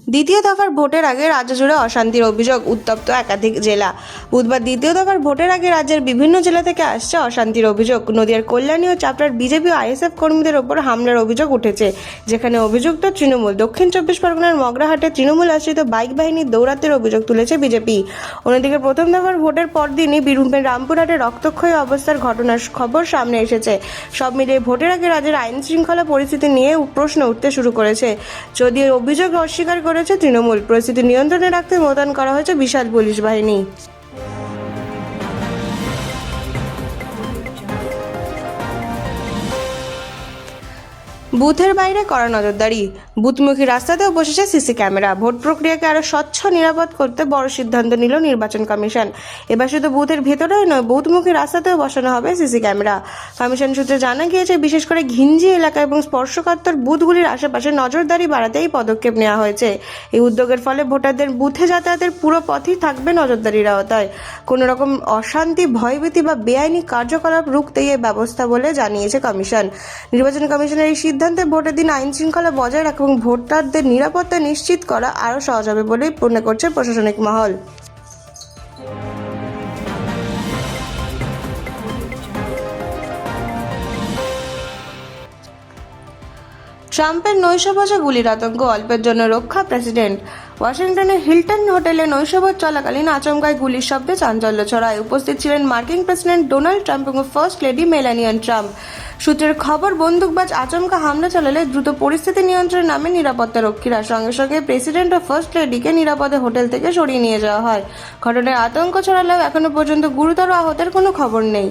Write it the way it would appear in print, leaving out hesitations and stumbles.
দ্বিতীয় দফার ভোটের আগে রাজ্য জুড়ে অশান্তির অভিযোগ, উত্তপ্ত একাধিক জেলা। বুধবার দ্বিতীয় দফার ভোটের আগে রাজ্যের বিভিন্ন জেলা থেকে আসছে অশান্তির অভিযোগ। নদিয়ার কল্যাণী ও চাপড়ার বিজেপি ও আইএসএফ কর্মীদের ওপর হামলার অভিযোগ উঠেছে, যেখানে অভিযুক্ত তৃণমূল। দক্ষিণ চব্বিশ পরগনার মগরাহাটে তৃণমূল আশ্রিত বাইক বাহিনীর দৌরাত্ম্যের অভিযোগ তুলেছে বিজেপি। অন্যদিকে প্রথম দফার ভোটের পরদিনই বীরভূমের রামপুরহাটে রক্তক্ষয়ী অবস্থার ঘটনার খবর সামনে এসেছে। সব মিলিয়ে ভোটের আগে রাজ্যের আইন শৃঙ্খলা পরিস্থিতি নিয়ে প্রশ্ন উঠতে শুরু করেছে। যদিও অভিযোগ অস্বীকার করেছে তৃণমূল, পরিস্থিতি নিয়ন্ত্রণে রাখতে মোতায়েন করা হয়েছে বিশাল পুলিশ বাহিনী। বুথের বাইরে কড়া নজরদারি, বুথমুখী রাস্তাতেও বসেছে সিসি ক্যামেরা। ভোট প্রক্রিয়াকে আরও স্বচ্ছ নিরাপদ করতে বড় সিদ্ধান্ত নিল নির্বাচন কমিশন। এবার শুধু বুথের ভেতরেই নয়, বুথমুখী রাস্তাতেও বসানো হবে সিসি ক্যামেরা। কমিশন সূত্রে জানা গিয়েছে, বিশেষ করে ঘিঞ্জি এলাকা এবং স্পর্শকাতর বুথগুলির আশেপাশে নজরদারি বাড়াতে এই পদক্ষেপ নেওয়া হয়েছে। এই উদ্যোগের ফলে ভোটারদের বুথে যাতায়াতের পুরো পথই থাকবে নজরদারির আওতায়। কোনো রকম অশান্তি, ভয়ভীতি বা বেআইনি কার্যকলাপ রুখতেই এই ব্যবস্থা বলে জানিয়েছে কমিশন। নির্বাচন কমিশনের এই সিদ্ধান্তে ভোটের দিন আইন শৃঙ্খলা বজায় রাখা এবং ভোটারদের নিরাপত্তা নিশ্চিত করা আরও সহজ হবে বলেই মনে করছে প্রশাসনিক মহল। ট্রাম্পের নৈশভোজে গুলির আতঙ্ক, অল্পের জন্য রক্ষা প্রেসিডেন্ট। ওয়াশিংটনের হিলটন হোটেলে নৈশভোজ চলাকালীন আচমকায় গুলির শব্দে চাঞ্চল্য ছড়ায়। উপস্থিত ছিলেন মার্কিন প্রেসিডেন্ট ডোনাল্ড ট্রাম্প এবং ফার্স্ট লেডি মেলানিয়া ট্রাম্প। সূত্রের খবর, বন্দুকবাজ আচমকা হামলা চালালে দ্রুত পরিস্থিতি নিয়ন্ত্রণে নামে নিরাপত্তা রক্ষীরা। সঙ্গে সঙ্গে প্রেসিডেন্ট ও ফার্স্ট লেডিকে নিরাপদে হোটেল থেকে সরিয়ে নিয়ে যাওয়া হয়। ঘটনায় আতঙ্ক ছড়ালেও এখনো পর্যন্ত গুরুতর আহতের কোনো খবর নেই।